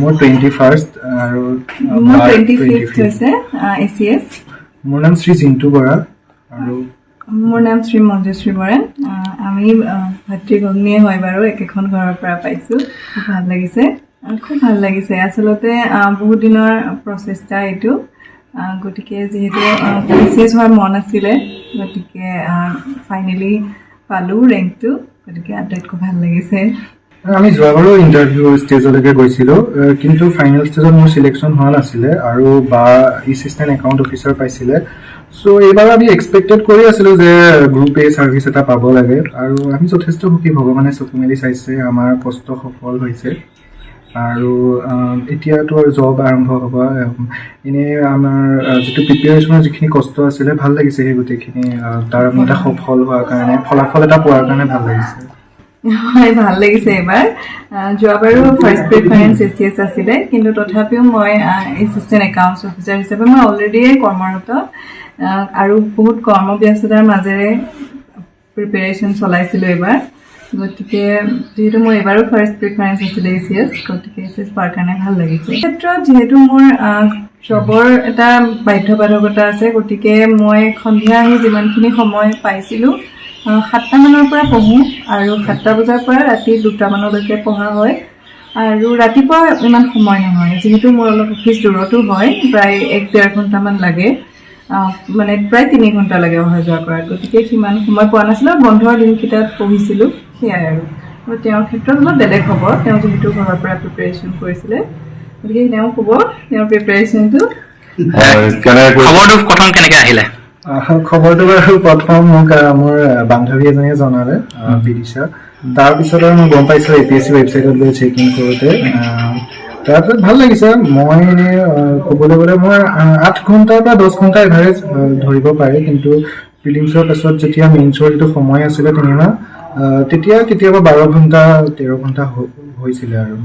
মোৰ 21st আৰু মোৰ 25th হৈছে ACS মোৰ নাম শ্ৰী জিন্তু বৰা আৰু মোৰ নাম শ্ৰী মঞ্জুশ্ৰী বৰা আমি ভাতৃভগ্নী হয় বাৰু একেখন ঘৰৰ পৰা পাইছো খুব ভাল লাগিছে আচলতে বহুত দিনৰ প্ৰচেষ্টা এইটো গতিকে যেহেতু ACS হোৱাৰ মন আছিলে গতিকে ফাইনেলি পালো ৰেংকটো গতিকে আটাইতকৈ ভাল লাগিছে আমি যোৱাবাৰো ইণ্টাৰভিউ ষ্টেজলৈকে গৈছিলোঁ কিন্তু ফাইনেল ষ্টেজত মোৰ চিলেকশ্যন হোৱা নাছিলে আৰু বা এছিষ্টেণ্ট একাউণ্ট অফিচাৰ পাইছিলে চ' এইবাৰ আমি এক্সপেক্টেড কৰি আছিলোঁ যে গ্ৰুপ এ ছাৰ্ভিচ এটা পাব লাগে আৰু আমি যথেষ্ট সুখী ভগৱানে চকু মেলি চাইছে আমাৰ কষ্ট সফল হৈছে আৰু এতিয়াতো আৰু জব আৰম্ভ হ'ব এনেই আমাৰ যিটো প্ৰিপেৰেশ্যনৰ যিখিনি কষ্ট আছিলে ভাল লাগিছে সেই গোটেইখিনি তাৰ এটা সফল হোৱাৰ কাৰণে ফলাফল এটা পোৱাৰ কাৰণে ভাল লাগিছে হয় ভাল লাগিছে এবাৰ যোৱাবাৰো ফাৰ্ষ্ট প্ৰিফাৰেঞ্চ ACS আছিলে কিন্তু তথাপিও মই এছিষ্টেণ্ট একাউণ্টছ অফিচাৰ হিচাপে মই অলৰেডি কৰ্মৰত আৰু বহুত কৰ্মব্যস্ততাৰ মাজেৰে প্ৰিপেৰেশ্যন চলাইছিলোঁ এবাৰ গতিকে যিহেতু মোৰ এবাৰো ফাৰ্ষ্ট প্ৰিফাৰেঞ্চ আছিলে ACS গতিকে ACS পোৱাৰ কাৰণে ভাল লাগিছে এই ক্ষেত্ৰত যিহেতু মোৰ জবৰ এটা বাধ্যবাধকতা আছে গতিকে মই সন্ধিয়া আহি যিমানখিনি সময় পাইছিলোঁ 7টা মানৰ পৰা পঢ়োঁ আৰু 7টা বজাৰ পৰা ৰাতি 2টা মানলৈকে পঢ়া হয় আৰু ৰাতিপুৱা ইমান সময় নহয় যিহেতু মোৰ অলপ অফিচ দূৰতো হয় প্ৰায় 1-1.5 ঘণ্টামান লাগে মানে প্ৰায় 3 ঘণ্টা লাগে অহা যোৱা কৰাত গতিকে সিমান সময় পোৱা নাছিলোঁ বন্ধৰ দিনকেইটাত পঢ়িছিলোঁ সেয়াই আৰু তেওঁৰ ক্ষেত্ৰত অলপ বেলেগ হ'ব তেওঁ যিহেতু ঘৰৰ পৰা প্ৰিপেৰেশ্যন কৰিছিলে গতিকে তেওঁ ক'ব তেওঁৰ প্ৰিপেৰেশ্যনটো খবৰটো প্ৰথম কেনেকৈ আহিলে খবৰটো বাৰু প্ৰথম মোক মোৰ বান্ধৱী এজনীয়ে জনালে বিদিশা তাৰপিছত আৰু মই গম পাইছোঁ APSC ৱেবছাইটত গৈ চেক ইন কৰোঁতে তাৰপিছত ভাল লাগিছে মই এনেই ক'বলৈ গ'লে মই 8 ঘণ্টাৰ পৰা 10 ঘণ্টা এভাৰেজ ধৰিব পাৰি কিন্তু প্ৰিলিমছৰ পাছত যেতিয়া মেইনছৰ যিটো সময় আছিলে তেতিয়া কেতিয়াবা 12 ঘণ্টা 13 ঘণ্টা হৈছিলে আৰু